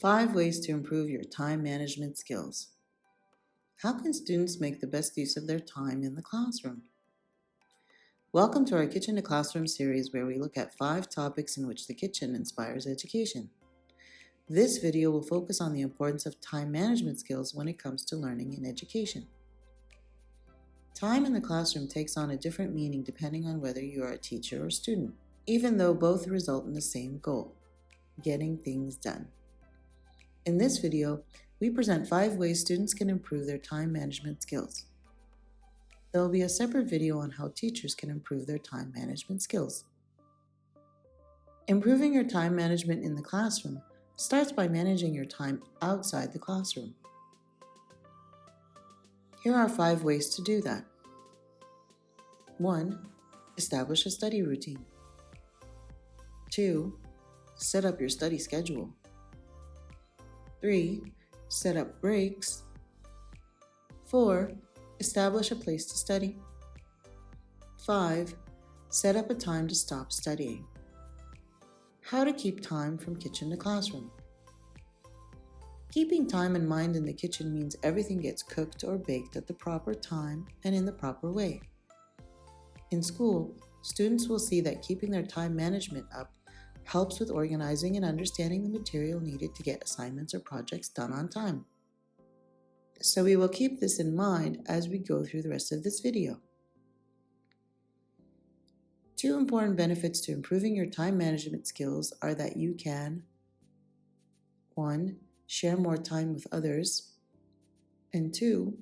5 ways to improve your time management skills. How can students make the best use of their time in the classroom? Welcome to our Kitchen to Classroom series where we look at 5 topics in which the kitchen inspires education. This video will focus on the importance of time management skills when it comes to learning and education. Time in the classroom takes on a different meaning depending on whether you are a teacher or student, even though both result in the same goal: getting things done. In this video, we present 5 ways students can improve their time management skills. There will be a separate video on how teachers can improve their time management skills. Improving your time management in the classroom starts by managing your time outside the classroom. Here are 5 ways to do that. 1. Establish a study routine. 2. Set up your study schedule. 3. Set up breaks. 4. Establish a place to study. 5. Set up a time to stop studying. How to keep time from kitchen to classroom. Keeping time in mind in the kitchen means everything gets cooked or baked at the proper time and in the proper way. In school, students will see that keeping their time management up helps with organizing and understanding the material needed to get assignments or projects done on time. So we will keep this in mind as we go through the rest of this video. 2 important benefits to improving your time management skills are that you can 1. Share more time with others, and 2.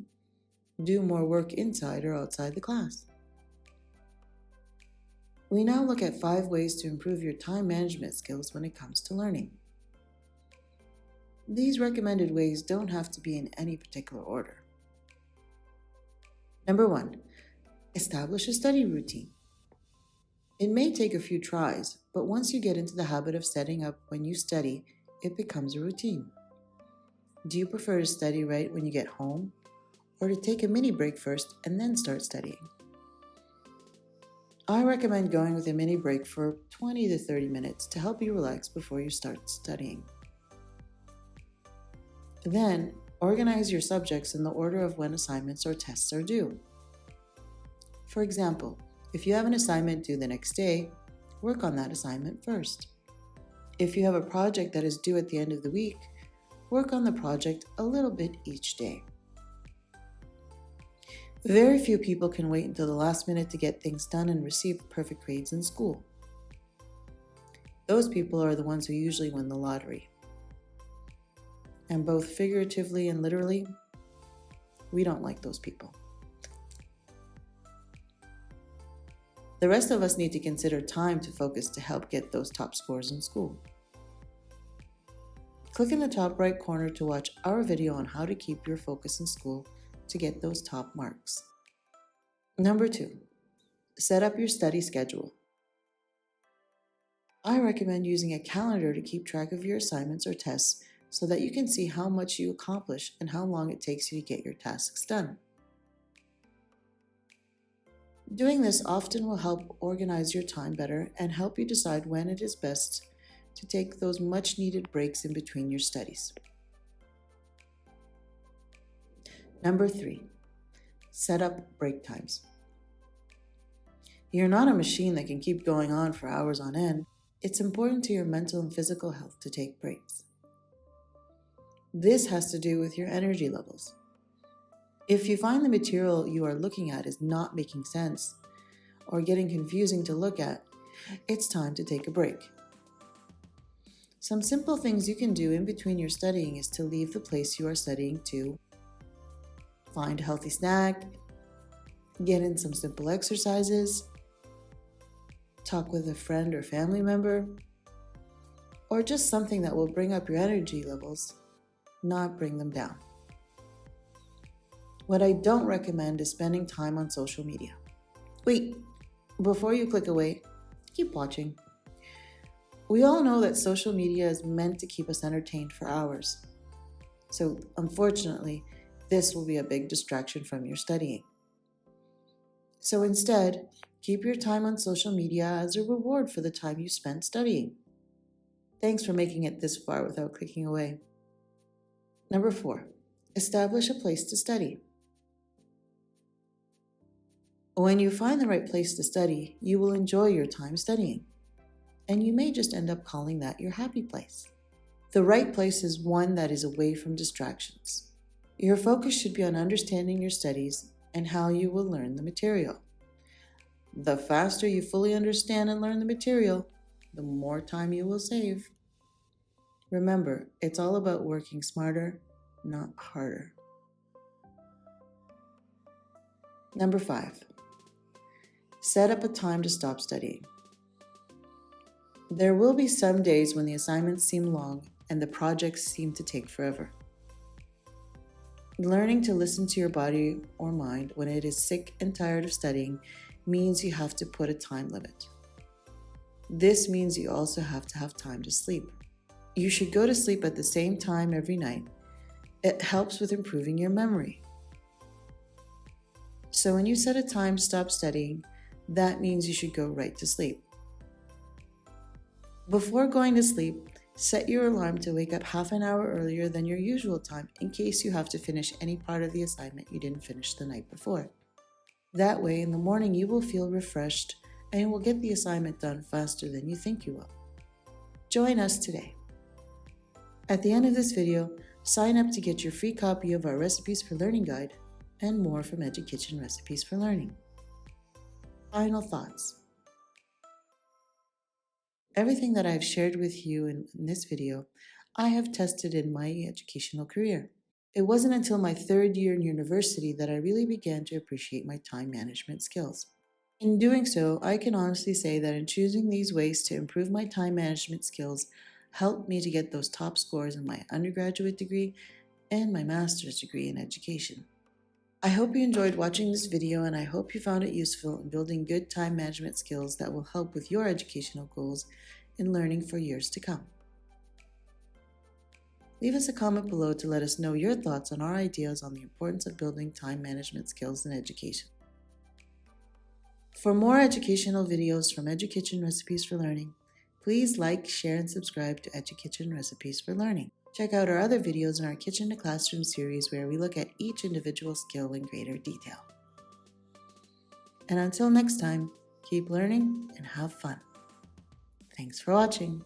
Do more work inside or outside the class. We now look at 5 ways to improve your time management skills when it comes to learning. These recommended ways don't have to be in any particular order. Number 1, establish a study routine. It may take a few tries, but once you get into the habit of setting up when you study, it becomes a routine. Do you prefer to study right when you get home, or to take a mini break first and then start studying? I recommend going with a mini break for 20 to 30 minutes to help you relax before you start studying. Then, organize your subjects in the order of when assignments or tests are due. For example, if you have an assignment due the next day, work on that assignment first. If you have a project that is due at the end of the week, work on the project a little bit each day. Very few people can wait until the last minute to get things done and receive perfect grades in school. Those people are the ones who usually win the lottery. And both figuratively and literally, we don't like those people. The rest of us need to consider time to focus to help get those top scores in school. Click in the top right corner to watch our video on how to keep your focus in school to get those top marks. Number 2, set up your study schedule. I recommend using a calendar to keep track of your assignments or tests so that you can see how much you accomplish and how long it takes you to get your tasks done. Doing this often will help organize your time better and help you decide when it is best to take those much needed breaks in between your studies. Number 3, set up break times. You're not a machine that can keep going on for hours on end. It's important to your mental and physical health to take breaks. This has to do with your energy levels. If you find the material you are looking at is not making sense or getting confusing to look at, it's time to take a break. Some simple things you can do in between your studying is to leave the place you are studying to find a healthy snack, get in some simple exercises, talk with a friend or family member, or just something that will bring up your energy levels, not bring them down. What I don't recommend is spending time on social media. Wait, before you click away, keep watching. We all know that social media is meant to keep us entertained for hours. So unfortunately, this will be a big distraction from your studying. So instead, keep your time on social media as a reward for the time you spent studying. Thanks for making it this far without clicking away. Number 4, establish a place to study. When you find the right place to study, you will enjoy your time studying, and you may just end up calling that your happy place. The right place is one that is away from distractions. Your focus should be on understanding your studies and how you will learn the material. The faster you fully understand and learn the material, the more time you will save. Remember, it's all about working smarter, not harder. Number 5, set up a time to stop studying. There will be some days when the assignments seem long and the projects seem to take forever. Learning to listen to your body or mind when it is sick and tired of studying means you have to put a time limit. This means you also have to have time to sleep. You should go to sleep at the same time every night. It helps with improving your memory. So when you set a time to stop studying, that means you should go right to sleep. Before going to sleep, set your alarm to wake up half an hour earlier than your usual time in case you have to finish any part of the assignment you didn't finish the night before. That way, in the morning, you will feel refreshed and you will get the assignment done faster than you think you will. Join us today. At the end of this video, sign up to get your free copy of our Recipes for Learning guide and more from EduKitchen Recipes for Learning. Final thoughts. Everything that I've shared with you in this video, I have tested in my educational career. It wasn't until my 3rd year in university that I really began to appreciate my time management skills. In doing so, I can honestly say that in choosing these ways to improve my time management skills helped me to get those top scores in my undergraduate degree and my master's degree in education. I hope you enjoyed watching this video, and I hope you found it useful in building good time management skills that will help with your educational goals in learning for years to come. Leave us a comment below to let us know your thoughts on our ideas on the importance of building time management skills in education. For more educational videos from EduKitchen Recipes for Learning, please like, share, and subscribe to EduKitchen Recipes for Learning. Check out our other videos in our Kitchen to Classroom series where we look at each individual skill in greater detail. And until next time, keep learning and have fun. Thanks for watching.